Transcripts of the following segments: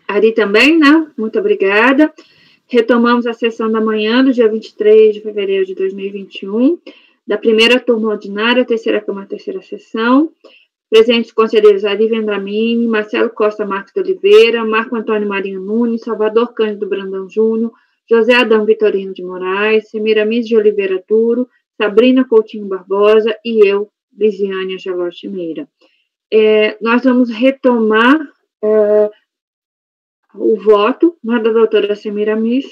Ari também, né? Muito obrigada. Retomamos a sessão da manhã do dia 23 de fevereiro de 2021, da primeira turma ordinária, terceira Câmara, terceira sessão. Presentes conselheiros Ari Vendramini, Marcelo Costa Marques de Oliveira, Marco Antônio Marinho Nunes, Salvador Cândido Brandão Júnior, José Adão Vitorino de Moraes, Semiramis de Oliveira Duro, Sabrina Coutinho Barbosa e eu, Lisiane Angelo Meira. Nós vamos retomar o voto, né, da doutora Semiramis,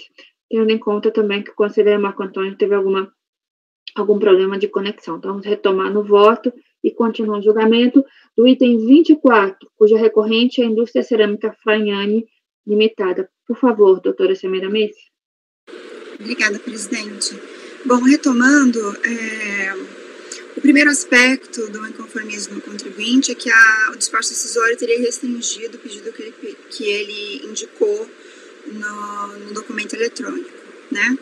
tendo em conta também que o conselheiro Marco Antônio teve algum problema de conexão. Então, vamos retomar no voto e continuar o julgamento do item 24, cuja recorrente é a Indústria Cerâmica Fagnani Limitada. Por favor, doutora Semiramis. Obrigada, presidente. Bom, retomando, o primeiro aspecto do inconformismo do contribuinte é que o despacho decisório teria restringido o pedido que ele indicou no documento eletrônico, né?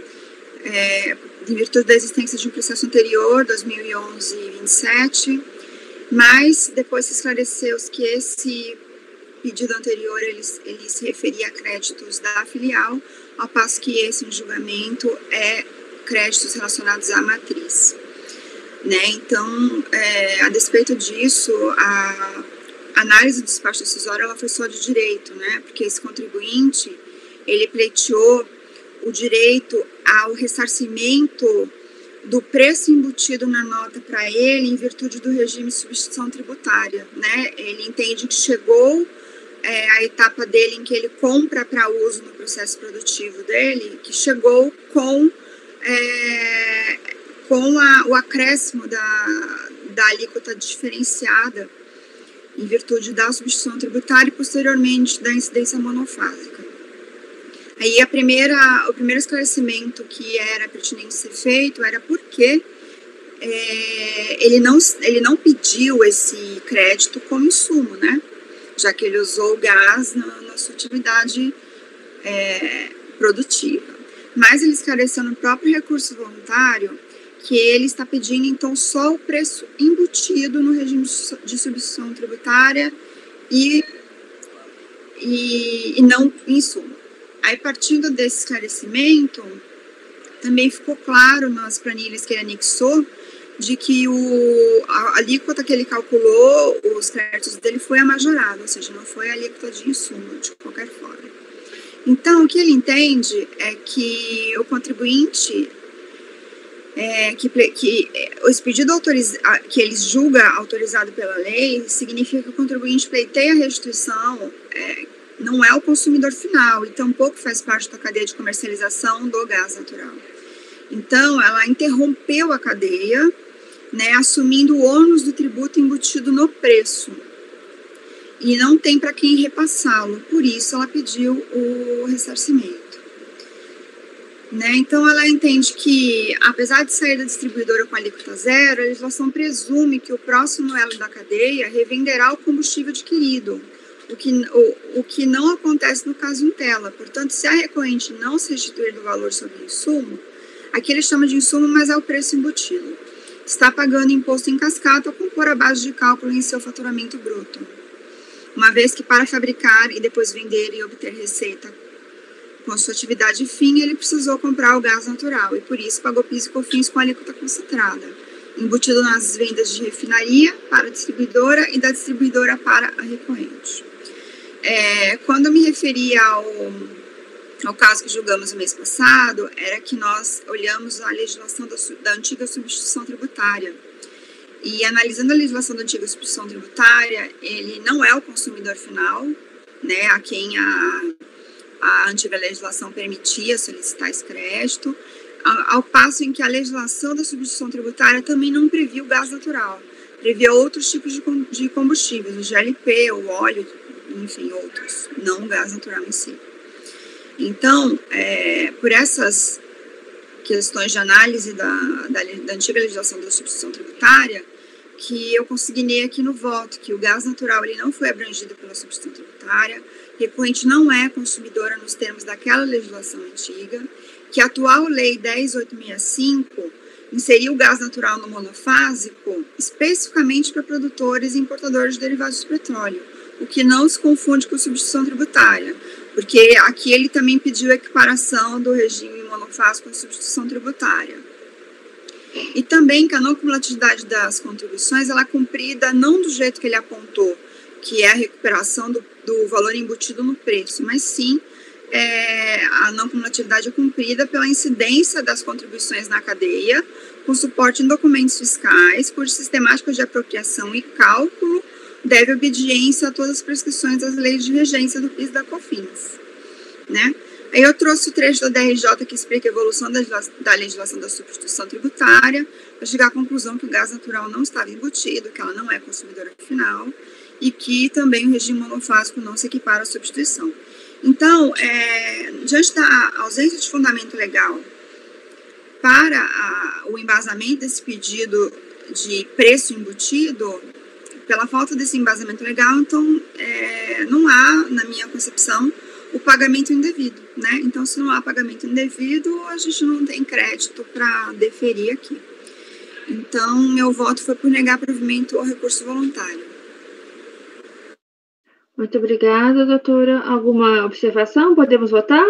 Em virtude da existência de um processo anterior, 2011-27, mas depois se esclareceu que esse pedido anterior ele se referia a créditos da filial, ao passo que esse em julgamento é créditos relacionados à matriz. Né? Então, a despeito disso, a análise do despacho decisório ela foi só de direito, né? Porque esse contribuinte ele pleiteou o direito ao ressarcimento do preço embutido na nota para ele em virtude do regime de substituição tributária, né? Ele entende que chegou a etapa dele em que ele compra para uso no processo produtivo dele, que chegou com o acréscimo da alíquota diferenciada em virtude da substituição tributária e posteriormente da incidência monofásica. Aí o primeiro esclarecimento que era pertinente ser feito era porque ele não pediu esse crédito como insumo, né? Já que ele usou o gás na sua atividade produtiva. Mas ele esclareceu no próprio recurso voluntário que ele está pedindo, então, só o preço embutido no regime de substituição tributária e não insumo. Aí, partindo desse esclarecimento, também ficou claro nas planilhas que ele anexou de que a alíquota que ele calculou, os créditos dele foi a majorada, ou seja, não foi a alíquota de insumo, de qualquer forma. Então, o que ele entende é que o contribuinte, esse pedido que ele julga autorizado pela lei, significa que o contribuinte pleiteia a restituição, não é o consumidor final, e tampouco faz parte da cadeia de comercialização do gás natural. Então, ela interrompeu a cadeia, né, assumindo o ônus do tributo embutido no preço, e não tem para quem repassá-lo, por isso ela pediu o ressarcimento. Né? Então, ela entende que, apesar de sair da distribuidora com alíquota zero, a legislação presume que o próximo elo da cadeia revenderá o combustível adquirido, o que não acontece no caso Intela. Portanto, se a recorrente não se restituir do valor sobre o insumo, aqui ele chama de insumo, mas é o preço embutido, está pagando imposto em cascata ao compor a base de cálculo em seu faturamento bruto, uma vez que para fabricar e depois vender e obter receita com sua atividade fim, ele precisou comprar o gás natural e por isso pagou PIS e COFINS com alíquota concentrada, embutido nas vendas de refinaria para a distribuidora e da distribuidora para a recorrente. Quando eu me referi ao caso que julgamos no mês passado, era que nós olhamos a legislação da antiga substituição tributária. E analisando a legislação da antiga substituição tributária, ele não é o consumidor final, né, a quem a antiga legislação permitia solicitar esse crédito, ao passo em que a legislação da substituição tributária também não previa o gás natural, previa outros tipos de combustíveis, o GLP, o óleo, enfim, outros, não o gás natural em si. Então, por essas questões de análise da antiga legislação da substituição tributária, que eu consignei aqui no voto que o gás natural ele não foi abrangido pela substituição tributária, recorrente não é consumidora nos termos daquela legislação antiga, que a atual lei 10.865 inseriu o gás natural no monofásico especificamente para produtores e importadores de derivados de petróleo, o que não se confunde com substituição tributária, porque aqui ele também pediu a equiparação do regime monofásico com substituição tributária. E também que a não cumulatividade das contribuições ela é cumprida não do jeito que ele apontou, que é a recuperação do valor embutido no preço, mas sim a não cumulatividade é cumprida pela incidência das contribuições na cadeia, com suporte em documentos fiscais, cuja sistemática de apropriação e cálculo deve obediência a todas as prescrições das leis de regência do PIS e da COFINS, né? Aí eu trouxe o trecho da DRJ que explica a evolução da legislação da substituição tributária, para chegar à conclusão que o gás natural não estava embutido, que ela não é consumidora final, e que também o regime monofásico não se equipara à substituição. Então, diante da ausência de fundamento legal para o embasamento desse pedido de preço embutido, pela falta desse embasamento legal, então não há, na minha concepção, o pagamento indevido, né? Então, se não há pagamento indevido, a gente não tem crédito para deferir aqui. Então, meu voto foi por negar provimento ao recurso voluntário. Muito obrigada, doutora. Alguma observação? Podemos votar?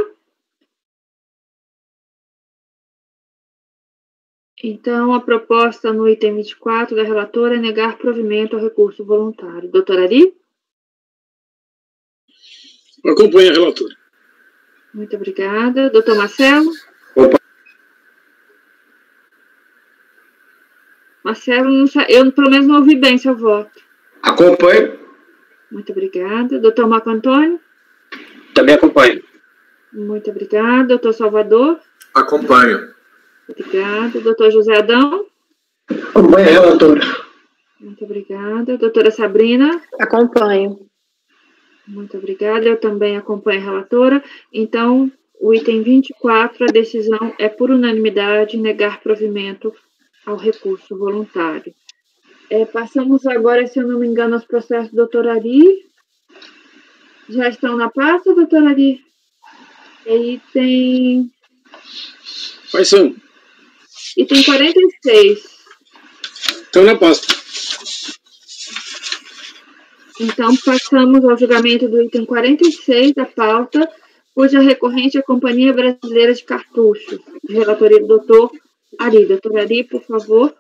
Então, a proposta no item 24 da relatora é negar provimento ao recurso voluntário. Doutora Ari? Acompanho a relatora. Muito obrigada. Doutor Marcelo? Opa. Marcelo, eu pelo menos não ouvi bem seu voto. Acompanho. Muito obrigada. Doutor Marco Antônio? Também acompanho. Muito obrigada. Doutor Salvador? Acompanho. Obrigada. Doutor José Adão? Acompanho a relatora. Muito obrigada. Doutora Sabrina? Acompanho. Muito obrigada. Eu também acompanho a relatora. Então, o item 24, a decisão é por unanimidade negar provimento ao recurso voluntário. Passamos agora, se eu não me engano, aos processos do doutor Ari. Já estão na pasta, doutor Ari? Item... Quais são? Item 46. Estão na pasta. Então, passamos ao julgamento do item 46 da pauta, cuja recorrente é a Companhia Brasileira de Cartuchos. Relatoria do doutor Ari. Doutor Ari, por favor.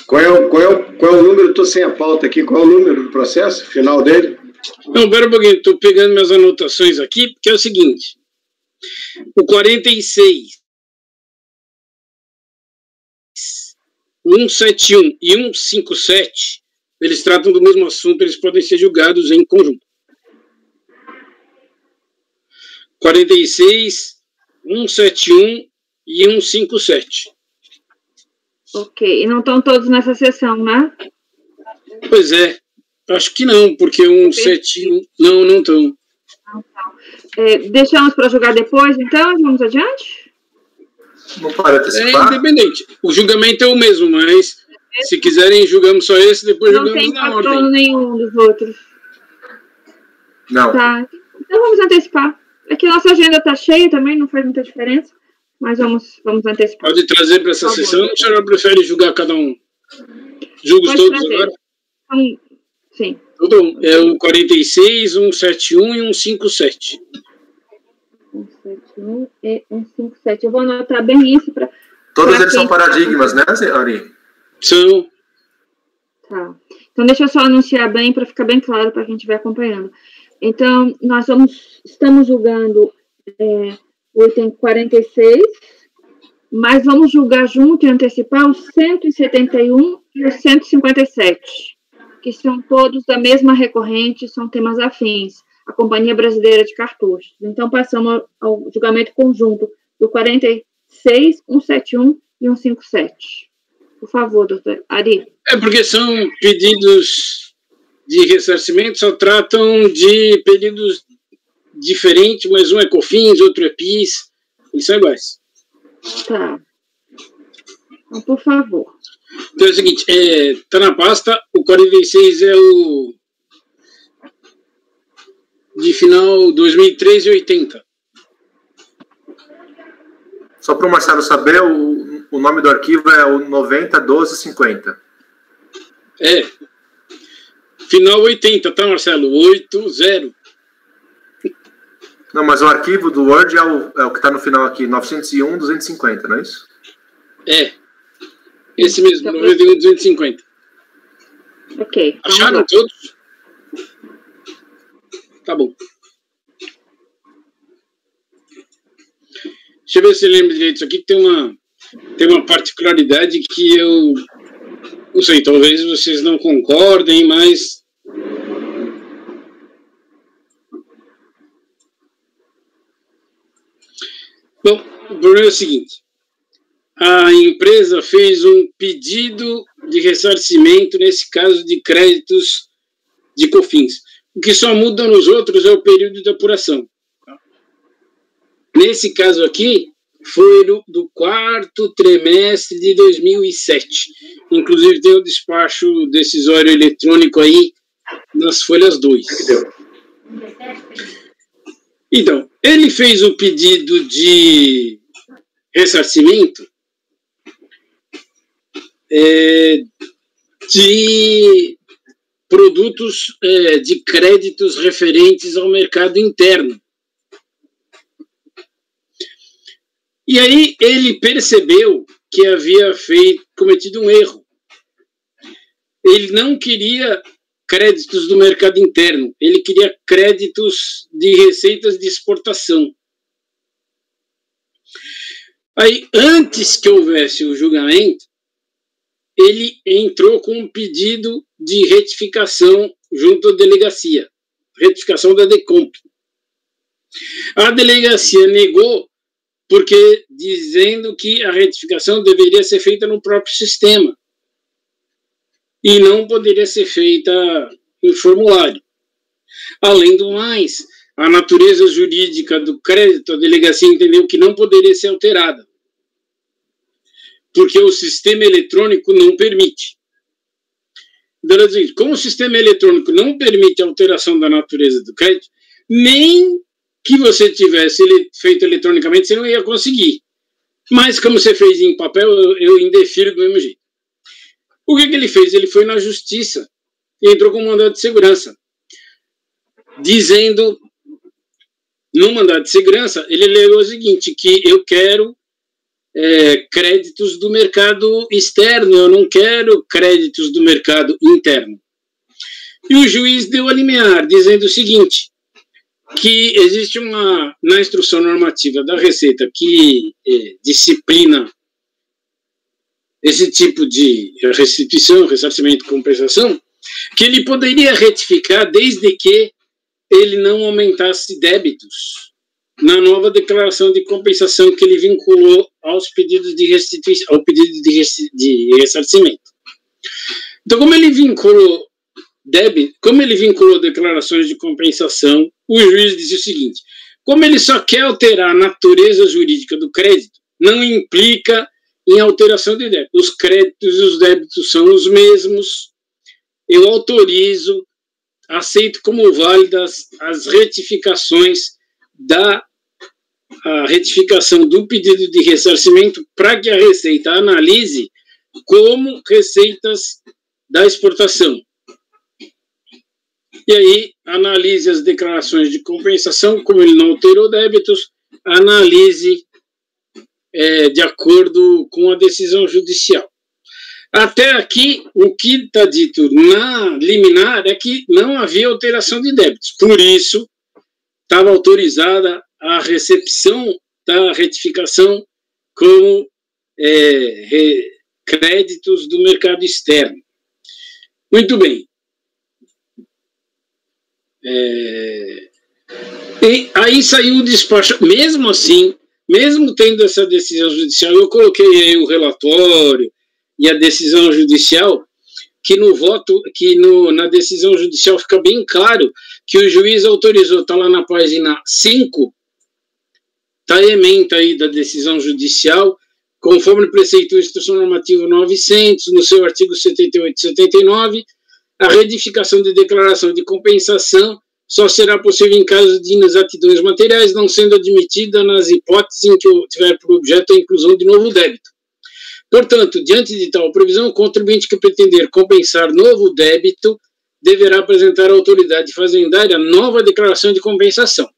Qual é o número? Estou sem a pauta aqui. Qual é o número do processo? Final dele? Não, pera um pouquinho. Estou pegando minhas anotações aqui, porque é o seguinte. O 46, 171 e 157, eles tratam do mesmo assunto, eles podem ser julgados em conjunto. 46, 171 e 157. Ok. E não estão todos nessa sessão, né? Pois é. Acho que não, porque 171... Não estão. Deixamos para julgar depois, então? Vamos adiante? Não para antecipar? É independente. O julgamento é o mesmo, mas se quiserem, julgamos só esse, depois não julgamos na ordem. Não tem nenhum dos outros. Não. Tá. Então vamos antecipar. É que nossa agenda está cheia também, não faz muita diferença. Mas vamos antecipar. Pode trazer para essa sessão, ou a senhora prefere julgar cada um? Julgos Pode todos trazer. agora? Sim. Tudo. É o 46, 171 e 157. 171 e 157. Eu vou anotar bem isso para... Todos eles são paradigmas, né, Ari? São. Tá. Então, deixa eu só anunciar bem, para ficar bem claro para quem estiver acompanhando. Então, nós estamos julgando o item 46, mas vamos julgar junto e antecipar os 171 e os 157, que são todos da mesma recorrente, são temas afins, a Companhia Brasileira de Cartuchos. Então, passamos ao julgamento conjunto do 46, 171 e 157. Por favor, doutor Ari. É porque são pedidos de ressarcimento, só tratam de períodos diferentes, mas um é COFINS, outro é PIS, eles são iguais. Tá. Então, por favor. Então é o seguinte, tá na pasta, o 46 é o de final 2003 e 80. Só para o Marcelo saber, o nome do arquivo é o 901250. Final 80, tá, Marcelo? 80. Não, mas o arquivo do Word é o que está no final aqui, 901.250, não é isso? Esse mesmo, 91.250. Ok. Acharam todos? Tá bom. Deixa eu ver se eu lembro direito. Isso aqui tem uma particularidade que eu não sei, talvez vocês não concordem, mas bom, o problema é o seguinte: a empresa fez um pedido de ressarcimento, nesse caso de créditos de COFINS. O que só muda nos outros é o período de apuração. Nesse caso aqui, foi do quarto trimestre de 2007. Inclusive, tem o despacho decisório eletrônico aí nas folhas 2. Então, ele fez o pedido de ressarcimento de produtos de créditos referentes ao mercado interno. E aí ele percebeu que havia cometido um erro. Ele não queria créditos do mercado interno, ele queria créditos de receitas de exportação. Aí, antes que houvesse o julgamento, ele entrou com um pedido de retificação junto à delegacia, retificação da DECOMP. A delegacia negou, porque dizendo que a retificação deveria ser feita no próprio sistema e não poderia ser feita em formulário. Além do mais, a natureza jurídica do crédito, a delegacia entendeu que não poderia ser alterada, porque o sistema eletrônico não permite. Então, como o sistema eletrônico não permite a alteração da natureza do crédito, nem que você tivesse feito eletronicamente, você não ia conseguir. Mas, como você fez em papel, eu indefiro do mesmo jeito. O que ele fez? Ele foi na justiça e entrou com um mandado de segurança, dizendo, no mandado de segurança, ele alegou o seguinte, que eu quero créditos do mercado externo, eu não quero créditos do mercado interno. E o juiz deu a liminar, dizendo o seguinte, que existe na instrução normativa da Receita que disciplina esse tipo de restituição, ressarcimento e compensação, que ele poderia retificar desde que ele não aumentasse débitos na nova declaração de compensação que ele vinculou aos pedidos de restituição, ao pedido de ressarcimento. Então, como ele vinculou declarações de compensação, o juiz disse o seguinte: como ele só quer alterar a natureza jurídica do crédito, não implica em alteração de débito. Os créditos e os débitos são os mesmos. Eu autorizo, aceito como válidas as retificações a retificação do pedido de ressarcimento para que a Receita analise como receitas da exportação. E aí, analise as declarações de compensação, como ele não alterou débitos, analise de acordo com a decisão judicial. Até aqui, o que está dito na liminar é que não havia alteração de débitos. Por isso, estava autorizada a recepção da retificação como créditos do mercado externo. Muito bem. E aí saiu o despacho. Mesmo assim, mesmo tendo essa decisão judicial, eu coloquei aí o relatório e a decisão judicial, que no voto, na decisão judicial fica bem claro que o juiz autorizou, está lá na página 5, está a ementa aí da decisão judicial, conforme preceitua a Instrução Normativa 900, no seu artigo 78 e 79, a retificação de declaração de compensação só será possível em caso de inexatidões materiais, não sendo admitida nas hipóteses em que tiver por objeto a inclusão de novo débito. Portanto, diante de tal previsão, o contribuinte que pretender compensar novo débito deverá apresentar à autoridade fazendária nova declaração de compensação.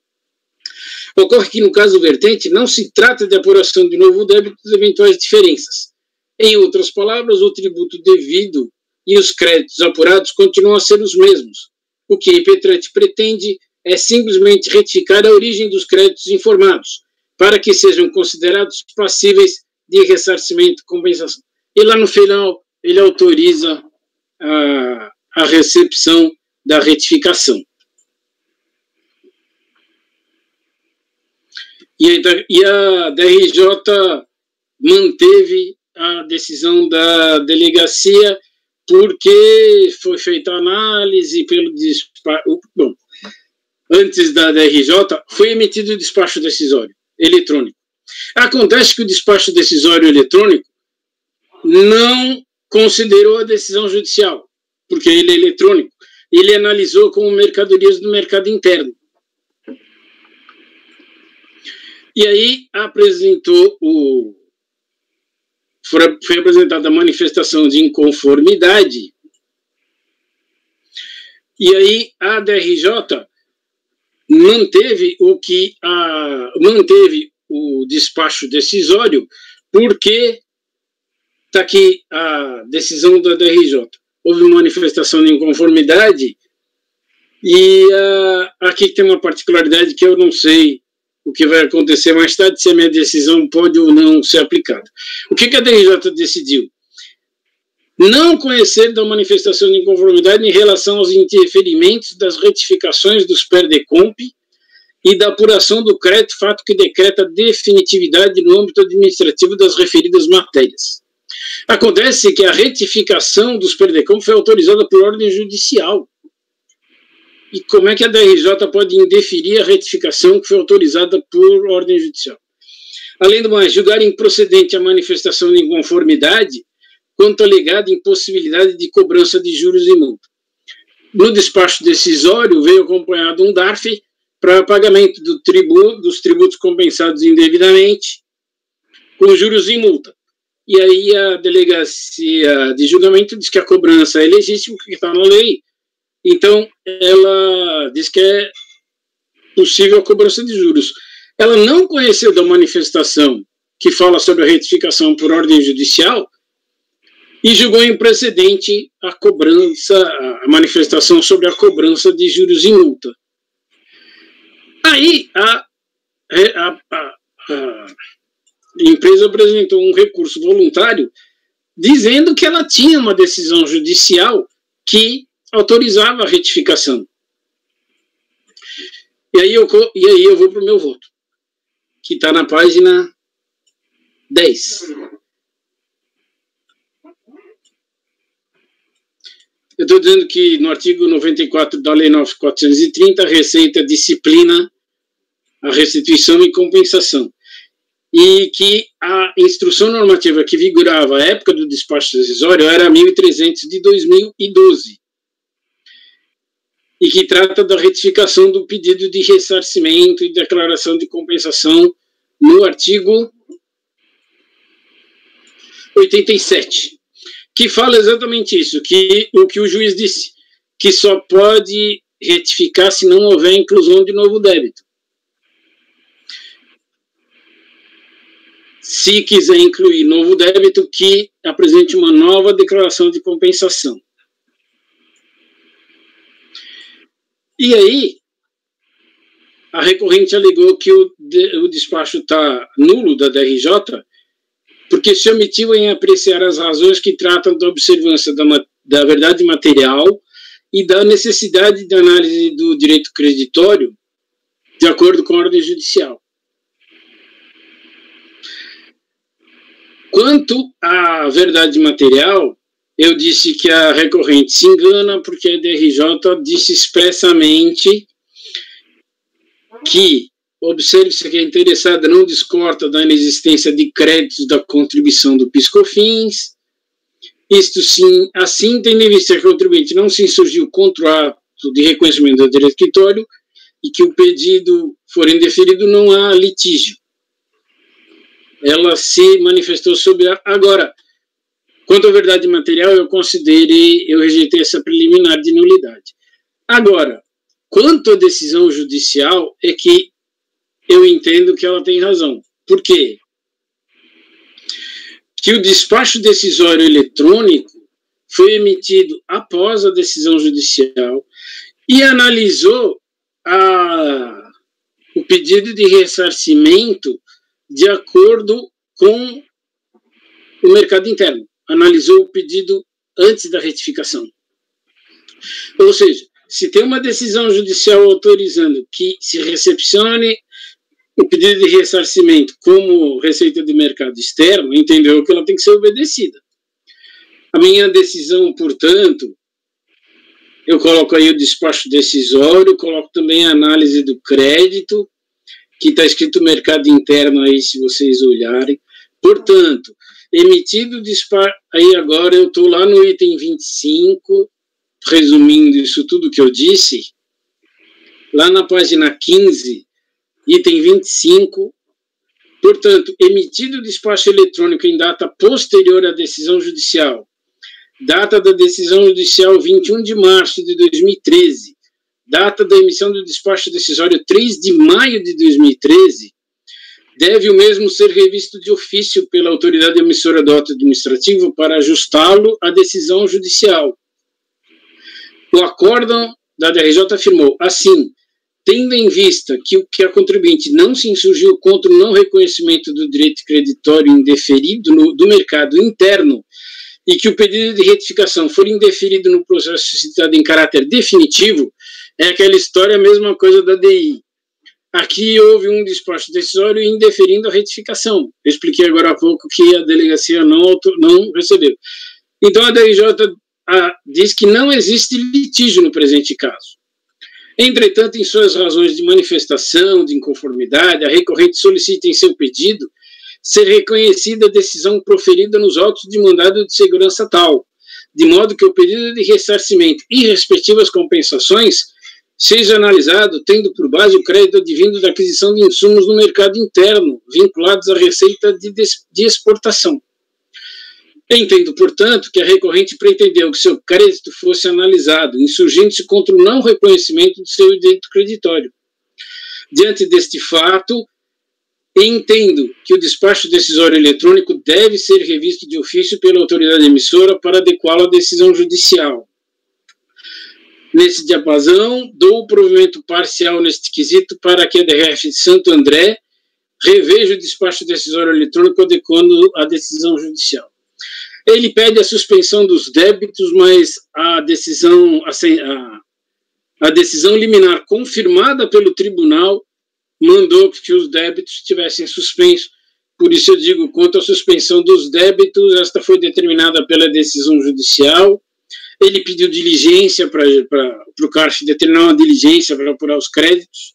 Ocorre que, no caso vertente, não se trata de apuração de novo débito de eventuais diferenças. Em outras palavras, o tributo devido e os créditos apurados continuam a ser os mesmos. O que a impetrante pretende é simplesmente retificar a origem dos créditos informados, para que sejam considerados passíveis de ressarcimento e compensação. E lá no final, ele autoriza a recepção da retificação. E a DRJ manteve a decisão da delegacia porque foi feita a análise pelo despacho. Bom, antes da DRJ, foi emitido o despacho decisório eletrônico. Acontece que o despacho decisório eletrônico não considerou a decisão judicial, porque ele é eletrônico. Ele analisou como mercadorias do mercado interno. E aí foi apresentada a manifestação de inconformidade, e aí a DRJ manteve o despacho decisório, porque está aqui a decisão da DRJ. Houve manifestação de inconformidade, e aqui tem uma particularidade que eu não sei o que vai acontecer mais tarde, se a minha decisão pode ou não ser aplicada. O que a DRJ decidiu? Não conhecer da manifestação de inconformidade em relação aos interferimentos das retificações dos PERDECOMP e da apuração do crédito, fato que decreta a definitividade no âmbito administrativo das referidas matérias. Acontece que a retificação dos PERDECOMP foi autorizada por ordem judicial. E como é que a DRJ pode indeferir a retificação que foi autorizada por ordem judicial? Além do mais, julgar improcedente a manifestação de inconformidade quanto à alegada impossibilidade de cobrança de juros e multa. No despacho decisório, veio acompanhado um DARF para pagamento dos tributos compensados indevidamente com juros e multa. E aí a delegacia de julgamento diz que a cobrança é legítima, porque está na lei. Então, ela diz que é possível a cobrança de juros. Ela não conheceu da manifestação que fala sobre a retificação por ordem judicial e julgou imprecedente a cobrança, a manifestação sobre a cobrança de juros e multa. Aí, a empresa apresentou um recurso voluntário dizendo que ela tinha uma decisão judicial que autorizava a retificação. E aí eu vou para o meu voto, que está na página 10. Eu estou dizendo que no artigo 94 da Lei 9.430, a Receita disciplina a restituição e compensação. E que a instrução normativa que vigorava à época do despacho decisório era 1.300 de 2012. E que trata da retificação do pedido de ressarcimento e declaração de compensação no artigo 87, que fala exatamente isso, que o que o juiz disse, que só pode retificar se não houver inclusão de novo débito. Se quiser incluir novo débito, que apresente uma nova declaração de compensação. E aí, a recorrente alegou que o despacho está nulo da DRJ, porque se omitiu em apreciar as razões que tratam da observância da verdade material e da necessidade de análise do direito creditório de acordo com a ordem judicial. Quanto à verdade material, eu disse que a recorrente se engana porque a DRJ disse expressamente que observe-se que a interessada não discorda da inexistência de créditos da contribuição do PIS/COFINS. Isto sim, assim, tendo em vista que o contribuinte não se insurgiu contra o ato de reconhecimento do direito escritório e que o pedido for indeferido, não há litígio. Ela se manifestou sobre a... Agora, quanto à verdade material, eu rejeitei essa preliminar de nulidade. Agora, quanto à decisão judicial, é que eu entendo que ela tem razão. Por quê? Que o despacho decisório eletrônico foi emitido após a decisão judicial e analisou o pedido de ressarcimento de acordo com o mercado interno. Analisou o pedido antes da retificação. Ou seja, se tem uma decisão judicial autorizando que se recepcione o pedido de ressarcimento como receita de mercado externo, entendeu que ela tem que ser obedecida. A minha decisão, portanto, eu coloco aí o despacho decisório, coloco também a análise do crédito, que está escrito mercado interno aí, se vocês olharem. Portanto, emitido o despacho, aí agora eu estou lá no item 25, resumindo isso tudo que eu disse, lá na página 15, item 25, portanto, emitido o despacho eletrônico em data posterior à decisão judicial, data da decisão judicial 21 de março de 2013, data da emissão do despacho decisório 3 de maio de 2013, deve o mesmo ser revisto de ofício pela autoridade emissora do ato administrativo para ajustá-lo à decisão judicial. O acórdão da DRJ afirmou, assim, tendo em vista que a contribuinte não se insurgiu contra o não reconhecimento do direito creditório indeferido do mercado interno e que o pedido de retificação for indeferido no processo suscitado em caráter definitivo, é aquela história, a mesma coisa da DI. Aqui houve um despacho decisório indeferindo a retificação. Eu expliquei agora há pouco que a delegacia não recebeu. Então a DRJ diz que não existe litígio no presente caso. Entretanto, em suas razões de manifestação de inconformidade, a recorrente solicita em seu pedido ser reconhecida a decisão proferida nos autos de mandado de segurança tal, de modo que o pedido de ressarcimento e respectivas compensações seja analisado tendo por base o crédito advindo da aquisição de insumos no mercado interno, vinculados à receita de exportação. Entendo, portanto, que a recorrente pretendeu que seu crédito fosse analisado, insurgindo-se contra o não reconhecimento do seu direito creditório. Diante deste fato, entendo que o despacho decisório eletrônico deve ser revisto de ofício pela autoridade emissora para adequá-lo à decisão judicial. Nesse diapasão, dou o provimento parcial neste quesito para que a DRF de Santo André reveja o despacho decisório eletrônico adequando à decisão judicial. Ele pede a suspensão dos débitos, mas a decisão liminar confirmada pelo tribunal mandou que os débitos estivessem suspensos. Por isso eu digo, quanto à suspensão dos débitos, esta foi determinada pela decisão judicial. Ele pediu diligência para o CARF determinar uma diligência para apurar os créditos.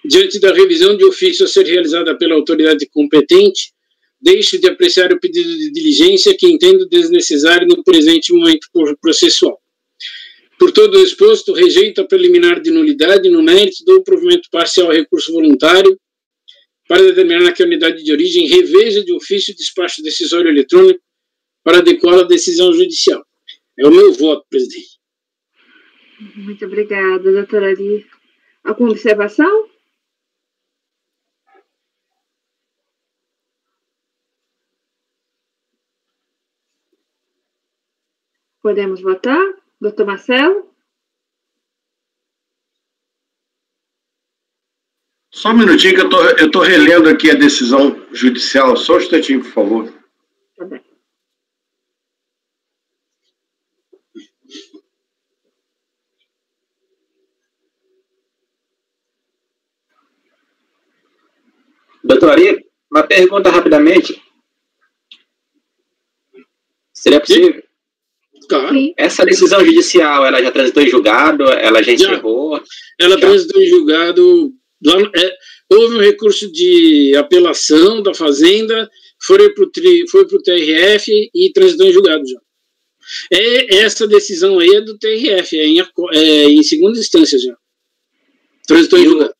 Diante da revisão de ofício a ser realizada pela autoridade competente, deixo de apreciar o pedido de diligência que entendo desnecessário no presente momento processual. Por todo o exposto, rejeito a preliminar de nulidade no mérito do provimento parcial ao recurso voluntário para determinar que a unidade de origem reveja de ofício o despacho decisório eletrônico para adequar a decisão judicial. É o meu voto, presidente. Muito obrigada, doutora Ari. Alguma observação? Podemos votar? Doutor Marcelo? Só um minutinho que eu estou relendo aqui a decisão judicial. Só um instantinho, por favor. Tá bem. Doutor Ari, uma pergunta rapidamente. Seria possível? Claro. Essa decisão judicial, ela já transitou em julgado? Ela já encerrou? Ela transitou em julgado. houve um recurso de apelação da Fazenda, foi para o TRF e transitou em julgado já. Essa decisão aí é do TRF, em segunda instância já. Transitou em julgado.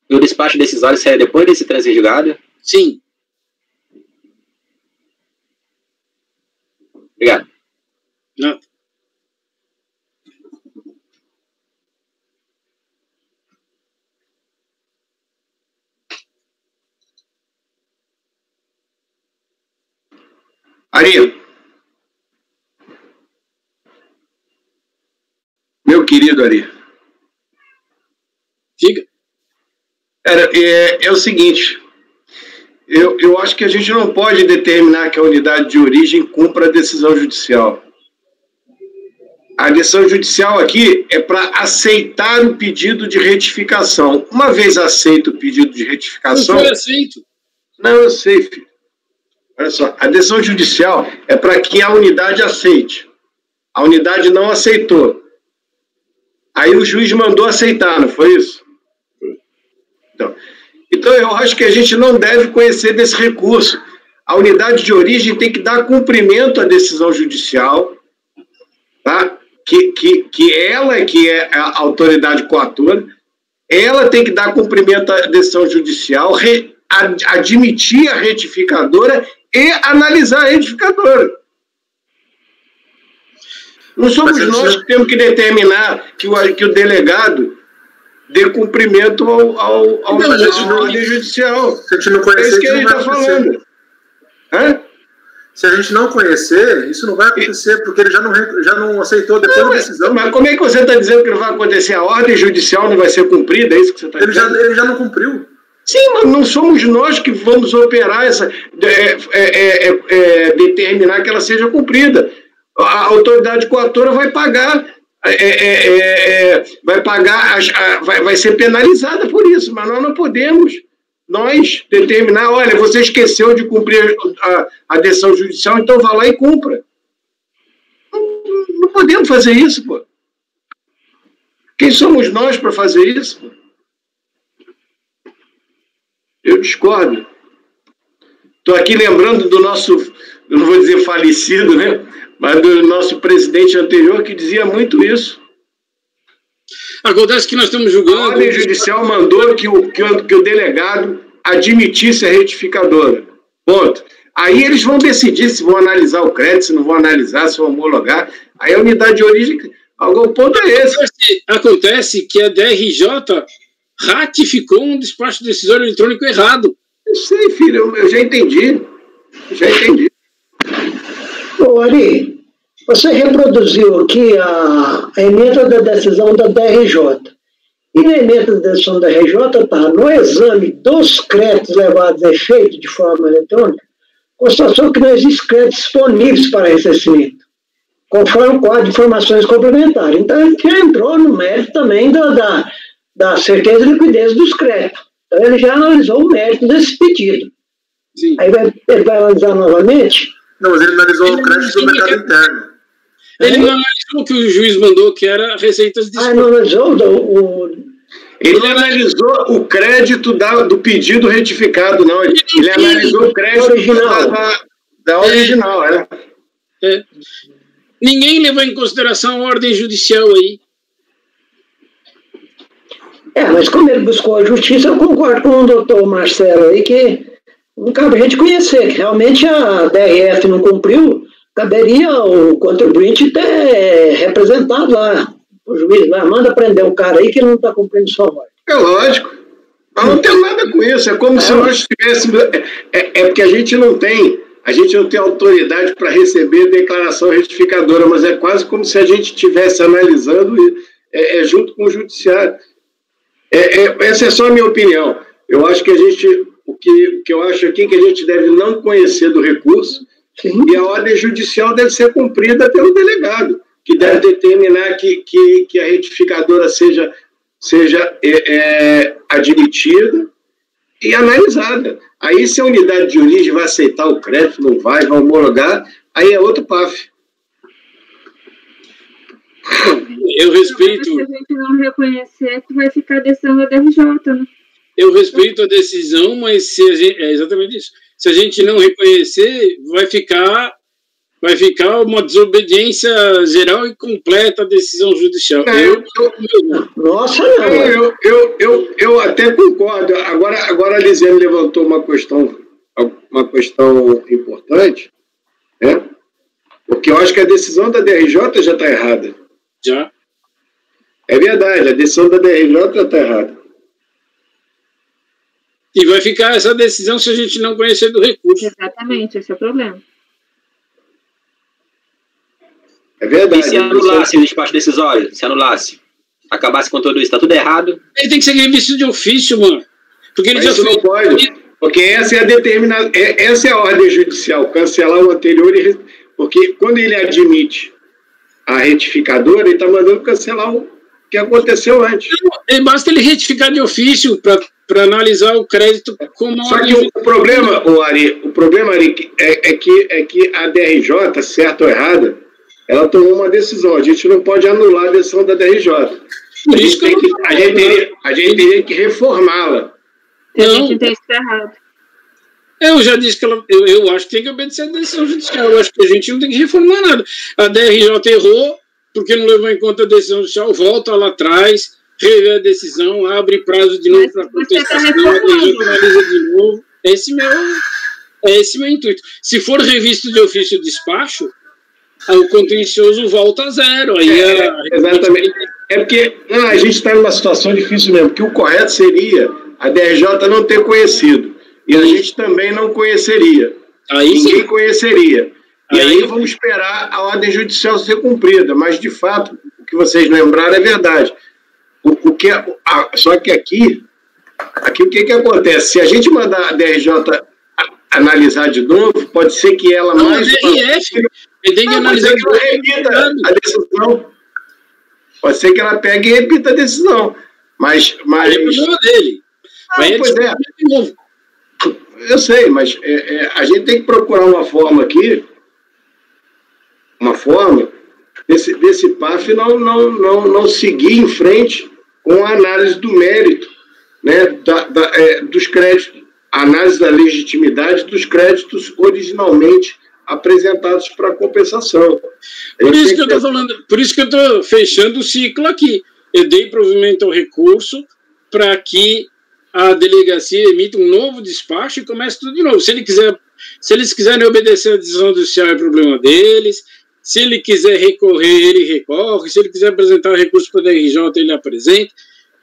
E o despacho decisório sai depois desse trânsito em julgado? Sim. Obrigado. Não. Ari, meu querido Ari, Diga. É o seguinte, eu acho que a gente não pode determinar que a unidade de origem cumpra a decisão judicial. A decisão judicial aqui é para aceitar o pedido de retificação. Uma vez aceito o pedido de retificação... Não foi aceito. Não, eu sei, filho. Olha só, a decisão judicial é para que a unidade aceite. A unidade não aceitou. Aí o juiz mandou aceitar, não foi isso? Então eu acho que a gente não deve conhecer desse recurso. A unidade de origem tem que dar cumprimento à decisão judicial, tá? Que ela que é a autoridade coatora, ela tem que dar cumprimento à decisão judicial, admitir a retificadora e analisar a retificadora. Não somos nós que temos que determinar que o delegado dê cumprimento ao ordem judicial. Se a gente não conhecer, é isso que a gente está falando. Hã? Se a gente não conhecer, isso não vai acontecer, porque ele já não aceitou depois da decisão. Mas como é que você está dizendo que não vai acontecer? A ordem judicial não vai ser cumprida? É isso que você está dizendo? Ele já não cumpriu. Sim, mas não somos nós que vamos operar determinar que ela seja cumprida. A autoridade coatora vai pagar, vai ser penalizada por isso, mas nós não podemos determinar, olha, você esqueceu de cumprir a decisão judicial, então vá lá e cumpra. Não podemos fazer isso, pô. Quem somos nós para fazer isso, pô? Eu discordo. Estou aqui lembrando do nosso, eu não vou dizer falecido, né? Mas do nosso presidente anterior, que dizia muito isso. Acontece que nós estamos julgando... A ordem judicial mandou que o delegado admitisse a retificadora. Ponto. Aí eles vão decidir se vão analisar o crédito, se não vão analisar, se vão homologar. Aí a unidade de origem... O ponto é esse. Acontece que a DRJ ratificou um despacho decisório eletrônico errado. Eu sei, filho, eu já entendi. Ô, Ari, você reproduziu aqui a emenda da decisão da DRJ. E na emenda da decisão da DRJ está, no exame dos créditos levados a efeito de forma eletrônica, constatou que não existem créditos disponíveis para ressarcimento, conforme o quadro de informações complementares. Então, ele já entrou no mérito também da certeza e liquidez dos créditos. Então, ele já analisou o mérito desse pedido. Sim. Aí ele vai analisar novamente... Não, mas ele analisou o crédito do mercado interno. Ele não analisou o que o juiz mandou, que era receitas de... não analisou Ele analisou o crédito do pedido retificado, não. Ele analisou o crédito da original, Ninguém levou em consideração a ordem judicial aí. Mas como ele buscou a justiça, eu concordo com o doutor Marcelo aí, que não cabe a gente conhecer, que realmente a DRF não cumpriu, caberia o contribuinte ter representado lá, o juiz lá, manda prender o cara aí que ele não está cumprindo sua ordem. É lógico, mas não tem nada com isso, é como se nós tivéssemos, porque a gente não tem autoridade para receber declaração retificadora, mas é quase como se a gente estivesse analisando junto com o judiciário. Essa é só a minha opinião. Eu acho que o que eu acho aqui é que a gente deve não conhecer do recurso. Sim. E a ordem judicial deve ser cumprida pelo delegado, que deve determinar que a retificadora seja admitida e analisada. Aí, se a unidade de origem vai aceitar o crédito, não vai homologar, aí é outro PAF. Eu respeito... Se a gente não reconhecer, que vai ficar a decisão da DRJ, né? eu respeito a decisão, mas se a gente, é exatamente isso. Se a gente não reconhecer, vai ficar uma desobediência geral e completa à decisão judicial. Nossa, eu até concordo. Agora a Lisiane levantou uma questão importante, né? Porque eu acho que a decisão da DRJ já está errada. Já. É verdade, a decisão da DRJ já está errada. E vai ficar essa decisão se a gente não conhecer do recurso. Exatamente, esse é o problema. É verdade. E se anulasse o despacho decisório? Se anulasse? Acabasse com tudo isso? Está tudo errado? Ele tem que ser revisto de ofício, mano. Porque ele Mas isso não pode. Porque essa é a ordem judicial, cancelar o anterior. Porque quando ele admite a retificadora, ele está mandando cancelar o que aconteceu antes. Basta ele retificar de ofício para analisar o crédito como... Só que o problema, Ari, é que a DRJ, certa ou errada, ela tomou uma decisão. A gente não pode anular a decisão da DRJ. A gente teria que reformá-la. A gente tem isso errado. Eu já disse que eu acho que tem que obedecer a decisão judicial. Eu acho que a gente não tem que reformar nada. A DRJ errou porque não levou em conta a decisão judicial, volta lá atrás, revê a decisão, abre prazo de novo para contestação, analisa de novo. Esse é meu intuito. Se for revisto de ofício despacho, o contencioso volta a zero. Aí exatamente. É porque a gente está numa situação difícil mesmo, porque o correto seria a DRJ não ter conhecido. E a gente também não conheceria. Ninguém conheceria. E aí vamos esperar a ordem judicial ser cumprida. Mas, de fato, o que vocês lembraram é verdade. Só que aqui o que acontece? Se a gente mandar a DRJ analisar de novo, pode ser que ela mais... Ele tem que analisar de novo. Repita a decisão. Pode ser que ela pegue e repita a decisão. Mas é o problema dele. Pois é. De novo. Eu sei, mas a gente tem que procurar uma forma aqui, desse PAF não seguir em frente com a análise do mérito, né, dos créditos, a análise da legitimidade dos créditos originalmente apresentados para compensação. Por isso que eu estou falando, por isso que eu estou fechando o ciclo aqui. Eu dei provimento ao recurso para que a delegacia emita um novo despacho e comece tudo de novo. Se eles quiserem obedecer a decisão judicial, é problema deles. Se ele quiser recorrer, ele recorre. Se ele quiser apresentar o recurso para a DRJ, ele apresenta.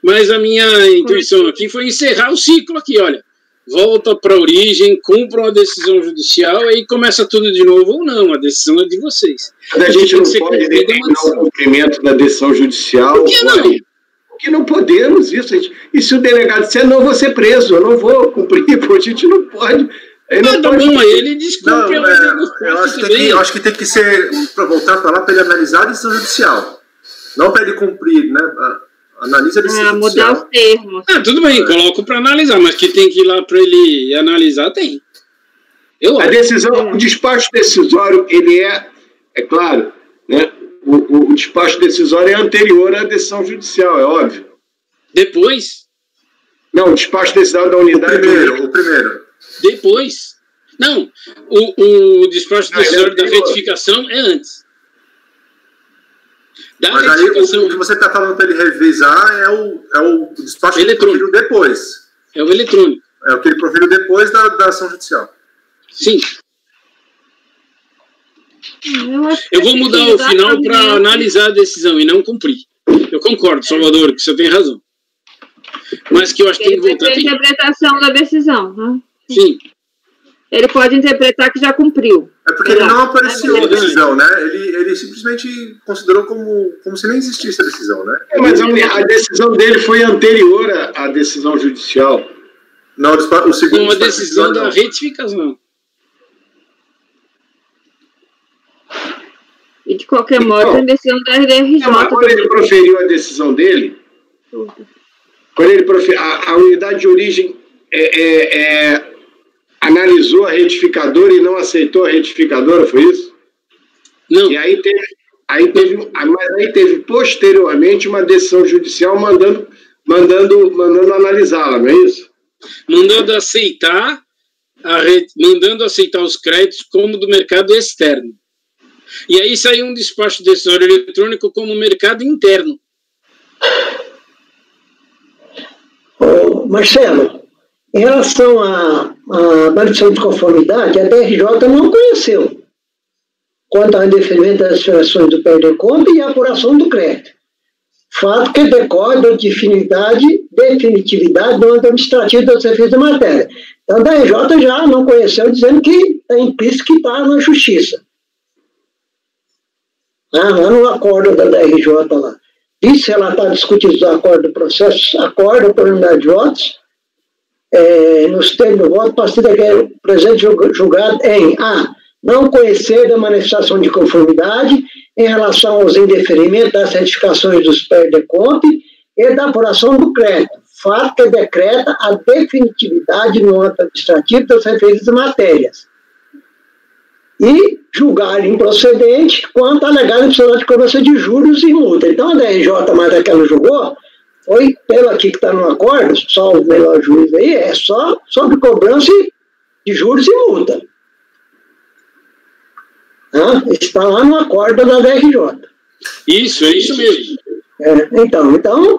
Mas a minha intuição aqui foi encerrar o ciclo aqui, olha. Volta para a origem, cumpram a decisão judicial e começa tudo de novo ou não. A decisão é de vocês. A gente não pode determinar o cumprimento da decisão judicial. Por que não? Porque não podemos isso. E se o delegado disser, não vou ser preso, eu não vou cumprir, a gente não pode. Ele descumpre. Eu acho que tem que ser, para voltar para lá, para ele analisar a decisão judicial. Não para ele cumprir, né? Analisa a decisão judicial. Mudar os termos. Tudo bem, coloco para analisar, mas que tem que ir lá para ele analisar, tem. O despacho decisório, ele é claro, né? O despacho decisório é anterior à decisão judicial, é óbvio. Depois? Não, o despacho decisório da unidade... O primeiro. Depois. Não, o despacho decisório da retificação é antes. Mas aí o que você está falando para ele revisar é o despacho que ele proferiu depois. É o eletrônico. É o que ele proferiu depois da ação judicial. Sim. Eu vou mudar o final para analisar a decisão e não cumprir. Eu concordo, Salvador, que você tem razão. Mas que eu acho que tem que voltar. Ele tem a interpretação da decisão, né? Sim. Ele pode interpretar que já cumpriu. É porque ele não apareceu a decisão, né? Ele simplesmente considerou como se nem existisse a decisão, né? Mas a decisão dele foi anterior à decisão judicial. Não, o segundo... Uma decisão da retificação. E de qualquer modo, a decisão da RDRJ... Quando ele proferiu a decisão dele, quando ele proferiu, a unidade de origem analisou a retificadora e não aceitou a retificadora, foi isso? Não. E aí teve posteriormente uma decisão judicial mandando analisá-la, não é isso? mandando aceitar os créditos como do mercado externo. E aí saiu um despacho de decisório eletrônico como mercado interno. Marcelo, em relação à manutenção de conformidade, a DRJ não conheceu quanto ao indeferimento das expressões do PRDCOMP e a apuração do crédito. Fato que decorre da definitividade do âmbito administrativo do serviço de matéria. Então, a DRJ já não conheceu, dizendo que é implícito que está na justiça. Lá no acordo da DRJ lá. Diz relatar discutidos do acordo do processo, acorda por unidade de votos, nos termos do voto, partido daquele presente julgado em A. Não conhecer da manifestação de conformidade em relação aos indeferimentos das certificações dos PRDCOMP e da apuração do crédito, fato que decreta a definitividade no âmbito administrativo das referidas matérias. E julgar improcedente quanto à alegada impossibilidade de cobrança de juros e multa. Então, a DRJ, mais aquela julgou, foi pelo aqui que está no acordo, só o melhor juiz aí, é só sobre cobrança de juros e multa. Está lá no acordo da DRJ. Isso, é isso mesmo. Então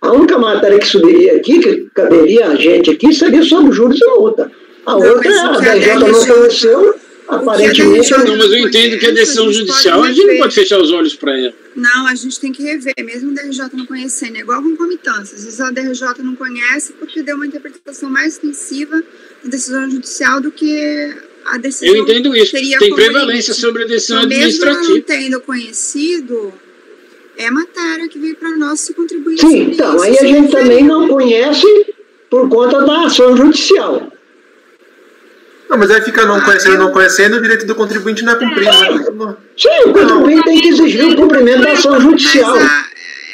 a única matéria que subiria aqui, que caberia a gente aqui, seria sobre juros e multa. A outra, a DRJ não conheceu, aparentemente... Não, mas eu entendo que a decisão judicial, a gente não pode fechar os olhos para ela. Não, a gente tem que rever, mesmo o DRJ não conhecendo, é igual concomitância. Às vezes a DRJ não conhece porque deu uma interpretação mais extensiva da decisão judicial do que a decisão. Eu entendo isso, tem prevalência sobre a decisão administrativa. Mesmo não tendo conhecido, é matéria que veio para nós se contribuir. Sim, então, aí a gente também não conhece por conta da ação judicial. Não, mas aí fica não conhecendo, o direito do contribuinte não é cumprido. Sim, o contribuinte tem que exigir o cumprimento da ação judicial.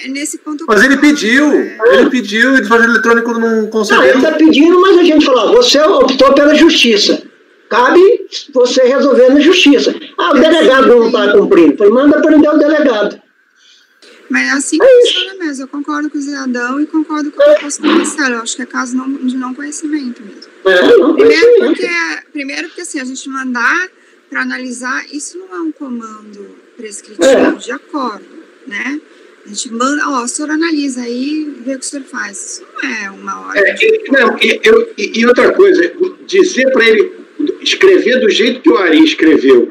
Nesse ponto. Mas ele pediu, o despacho eletrônico não concedeu. Ele está pedindo, mas a gente falou, você optou pela justiça. Cabe você resolver na justiça. O delegado não está cumprindo. Foi, manda prender o delegado. Mas é assim que funciona mesmo. Eu concordo com o Zé Adão e concordo com a proposta do Marcelo. Eu acho que é caso de não conhecimento mesmo. Não Primeiro porque assim, a gente mandar para analisar, isso não é um comando prescritivo de acordo, né? A gente manda, o senhor analisa aí e vê o que o senhor faz. Isso não é uma hora. E outra coisa, dizer para ele escrever do jeito que o Ari escreveu,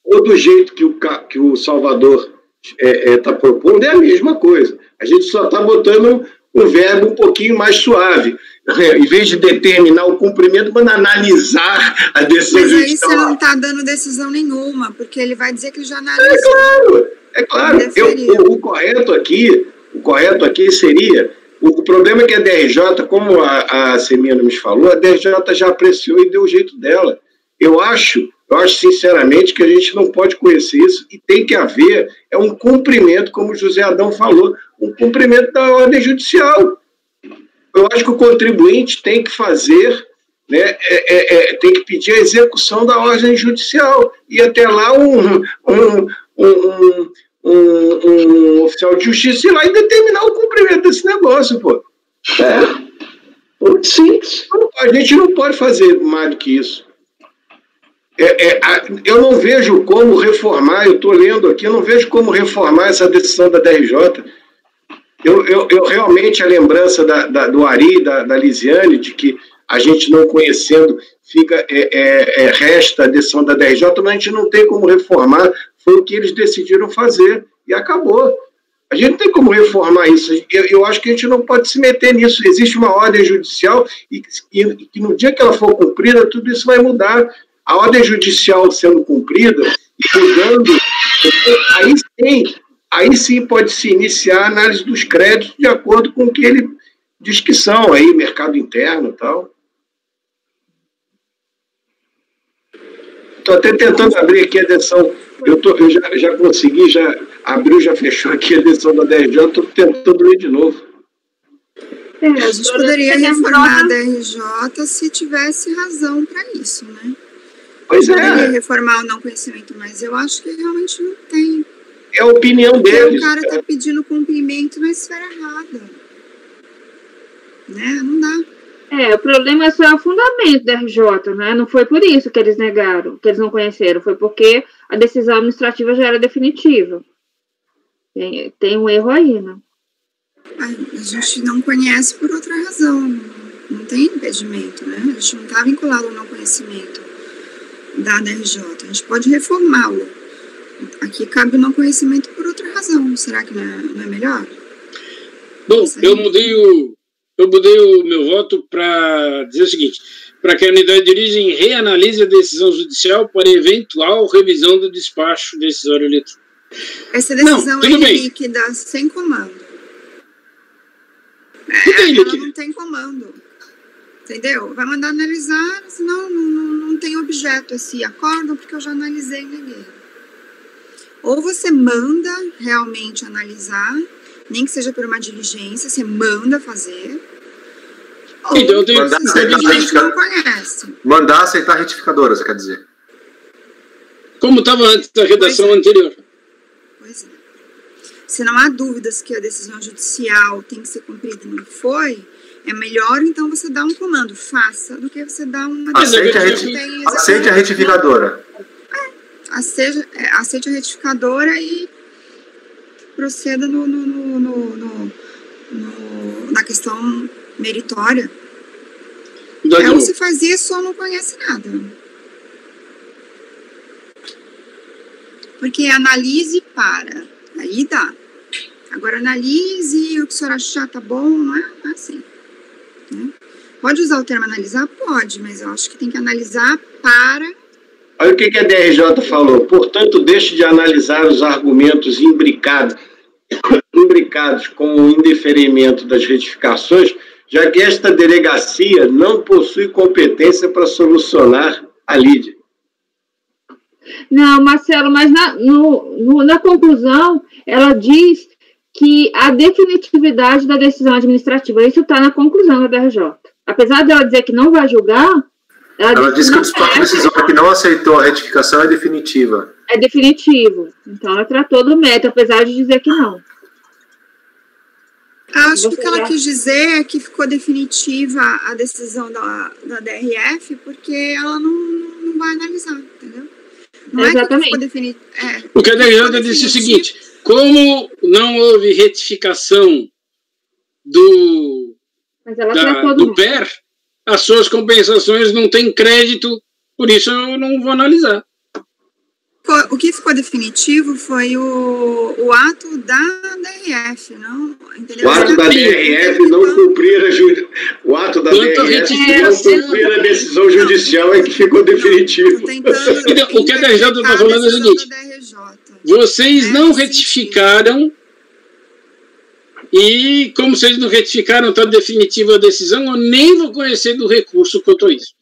ou do jeito que o Salvador está propondo, é a mesma coisa. A gente só está botando um verbo um pouquinho mais suave. Em vez de determinar o cumprimento, manda analisar a decisão judicial. Mas aí você não está dando decisão nenhuma, porque ele vai dizer que ele já analisou. É claro. O correto aqui seria... O problema é que a DRJ, como a Semina nos falou, a DRJ já apreciou e deu o jeito dela. Eu acho sinceramente que a gente não pode conhecer isso e tem que haver um cumprimento, como o José Adão falou, um cumprimento da ordem judicial. Eu acho que o contribuinte tem que fazer, né, tem que pedir a execução da ordem judicial e até lá um oficial de justiça ir lá e determinar o cumprimento desse negócio, pô. Sim. A gente não pode fazer mais do que isso. Eu não vejo como reformar, eu estou lendo aqui, eu não vejo como reformar essa decisão da DRJ. Eu realmente, a lembrança do Ari, da Lisiane, de que a gente não conhecendo, resta a decisão da DRJ, mas a gente não tem como reformar, foi o que eles decidiram fazer, e acabou. A gente não tem como reformar isso. Eu acho que a gente não pode se meter nisso. Existe uma ordem judicial e que no dia que ela for cumprida, tudo isso vai mudar. A ordem judicial sendo cumprida e mudando, aí sim pode-se iniciar a análise dos créditos de acordo com o que ele diz que são, aí, mercado interno e tal. Estou até tentando abrir aqui a decisão. Eu já consegui, já abriu, já fechou aqui a decisão da DRJ, estou tentando ler de novo. A gente poderia reformar a DRJ se tivesse razão para isso, né? Pois poderia reformar o não conhecimento, mas eu acho que realmente não tem. É a opinião deles. O cara está pedindo cumprimento na esfera errada. né? Não dá. O problema é só o fundamento da RJ, né? Não foi por isso que eles negaram, que eles não conheceram, foi porque a decisão administrativa já era definitiva. Tem um erro aí, né? A gente não conhece por outra razão, não tem impedimento, né? A gente não está vinculado ao não conhecimento da DRJ, a gente pode reformá-lo. Aqui cabe o não conhecimento por outra razão, será que não é melhor? Bom, eu mudei o meu voto para dizer o seguinte: para que a unidade de origem reanalise a decisão judicial para eventual revisão do despacho decisório eletrônico. Essa decisão é líquida, sem comando. Ela não tem comando, entendeu? Vai mandar analisar, senão não tem objeto esse acordo, porque eu já analisei e neguei. Ou você manda realmente analisar, nem que seja por uma diligência, você manda fazer. Ou então, não conhece. Mandar aceitar a retificadora, você quer dizer? Como estava antes da redação anterior. Pois é. Se não há dúvidas que a decisão judicial tem que ser cumprida e não foi, é melhor então você dar um comando, faça, do que você dar uma decisão. Aceite a retificadora. Aceite a retificadora e proceda na questão meritória. Ou se faz isso ou não conhece nada. Porque analise aí dá. Agora analise, o que a senhora achar tá bom, não é assim. Né? Pode usar o termo analisar? Pode, mas eu acho que tem que analisar para... Olha o que a DRJ falou. Portanto, deixe de analisar os argumentos imbricados com o indeferimento das retificações, já que esta delegacia não possui competência para solucionar a lide. Não, Marcelo, mas na conclusão, ela diz que a definitividade da decisão administrativa, isso está na conclusão da DRJ. Apesar dela dizer que não vai julgar, ela diz que o despacho decisório que não aceitou a retificação é definitiva. É definitivo. Então, ela tratou do mérito, apesar de dizer que não. Acho que o que ela quis dizer é que ficou definitiva a decisão da DRF, porque ela não vai analisar, entendeu? Não exatamente. É que ficou o que a DRJ disse o seguinte: como não houve retificação do PER, as suas compensações não têm crédito, por isso eu não vou analisar. O que ficou definitivo foi o ato da DRF, não? Entendeu? O ato da DRF não cumprir a decisão judicial é que ficou definitivo. O que a DRJ está falando é o seguinte: vocês não retificaram, e como vocês não retificaram, está definitiva a decisão, eu nem vou conhecer do recurso quanto a isso.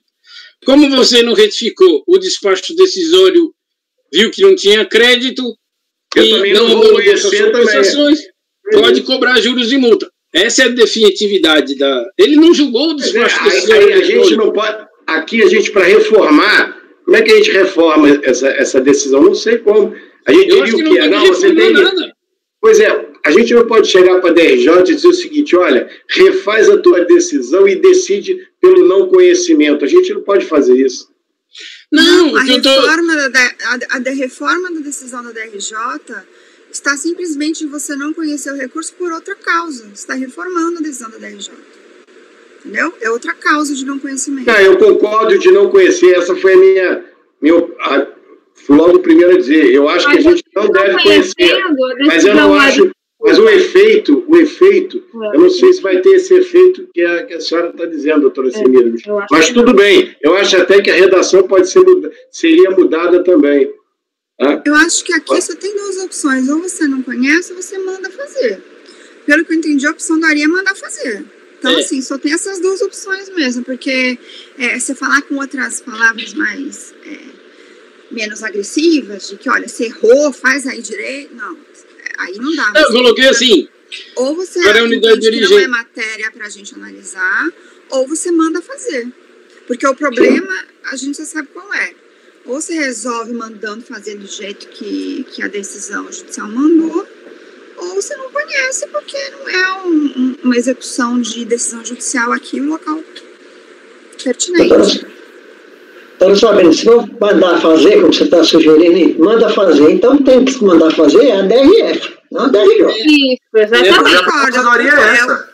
Como você não retificou o despacho decisório, viu que não tinha crédito, e não conhecer compensações, pode cobrar juros e multa. Essa é a definitividade da... Ele não julgou o despacho decisório. A gente não pode... Aqui, a gente, para reformar, como é que a gente reforma essa decisão? Não sei como. A gente diria o quê? Não, você tem... Nada. Pois é, a gente não pode chegar para a DRJ e dizer o seguinte: olha, refaz a tua decisão e decide pelo não conhecimento. A gente não pode fazer isso. Não, a reforma da decisão da DRJ está simplesmente em você não conhecer o recurso por outra causa. Você está reformando a decisão da DRJ. Entendeu? É outra causa de não conhecimento. Eu concordo de não conhecer. Essa foi fui logo o primeiro a dizer. Eu acho que a gente não deve conhecer. Mas eu não acho... Mas o efeito, eu não sei se vai ter esse efeito que a senhora está dizendo, doutora Semira. Mas tudo bem, eu acho até que a redação seria mudada também. Eu acho que aqui só tem duas opções: ou você não conhece, ou você manda fazer. Pelo que eu entendi, a opção do Ari é mandar fazer. Então, assim, só tem essas duas opções mesmo, porque você falar com outras palavras mais menos agressivas, de que, olha, você errou, faz aí direito, não. Aí não dá. Eu coloquei assim. Ou você entende que não é matéria para a gente analisar, ou você manda fazer. Porque o problema, a gente já sabe qual é. Ou você resolve mandando fazer do jeito que a decisão judicial mandou, ou você não conhece. conhece porque não é uma execução de decisão judicial aqui no local pertinente. Então, sabendo, se não mandar fazer, como você está sugerindo, manda fazer, então tem que mandar fazer a DRF, não a DRJ. Isso, exatamente.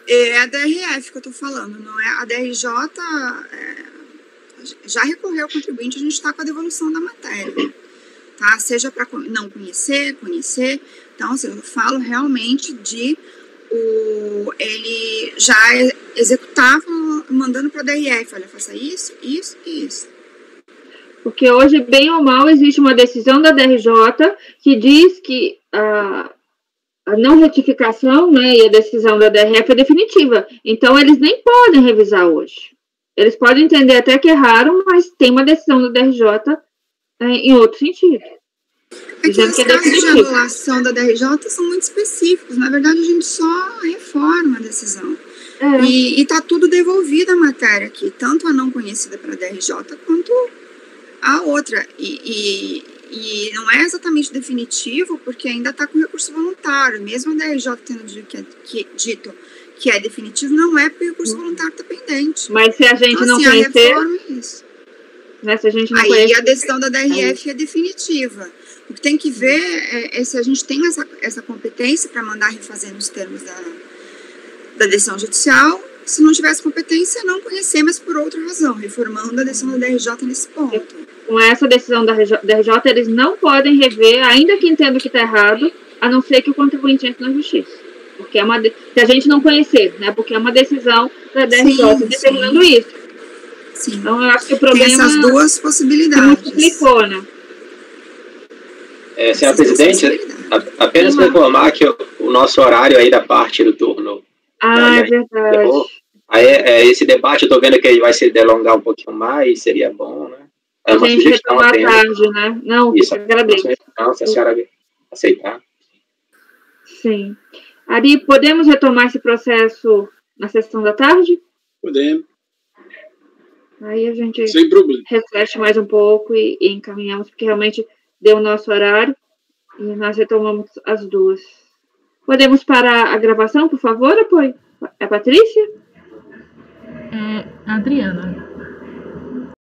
É a DRF que eu estou falando, não é a DRJ. Já recorreu ao contribuinte, a gente está com a devolução da matéria, tá? Seja para não conhecer. Então, assim, eu falo realmente de ele já executava mandando para a DRF, olha, faça isso. Porque hoje, bem ou mal, existe uma decisão da DRJ que diz que a não retificação, né, e a decisão da DRF é definitiva. Então, eles nem podem revisar hoje. Eles podem entender até que erraram, mas tem uma decisão da DRJ em outro sentido. É que os casos de anulação da DRJ são muito específicos. Na verdade, a gente só reforma a decisão. E está tudo devolvido a matéria aqui, tanto a não conhecida para a DRJ quanto a outra. E não é exatamente definitivo, porque ainda está com recurso voluntário. Mesmo a DRJ tendo dito que é definitivo, não é porque o recurso voluntário está pendente. Mas se a gente então, não assim, conhecer... A reforma é isso. Né, se a gente não aí conhecer... a decisão da DRF é definitiva. O que tem que ver é se a gente tem essa competência para mandar refazer nos termos da decisão judicial. Se não tivesse competência, não conhecer, mas por outra razão, reformando a decisão da DRJ nesse ponto. Com essa decisão da DRJ, eles não podem rever, ainda que entendam que está errado, a não ser que o contribuinte entre na justiça. Porque se a gente não conhecer, né? Porque é uma decisão da DRJ determinando isso. Sim. Então, eu acho que o problema... Tem essas duas possibilidades. Multiplicou, né? Senhora Presidente, apenas para informar que o nosso horário aí da parte do turno... é verdade. Aí, esse debate, eu estou vendo que ele vai se delongar um pouquinho mais, seria bom, né? É uma sugestão apenas. Tarde, né? Não, isso, agradeço. Não, se a senhora aceitar. Sim. Ari, podemos retomar esse processo na sessão da tarde? Podemos. Aí a gente sem problema. Reflete mais um pouco e encaminhamos, porque realmente deu o nosso horário e nós retomamos as duas. Podemos parar a gravação, por favor, apoio? A Patrícia? Adriana.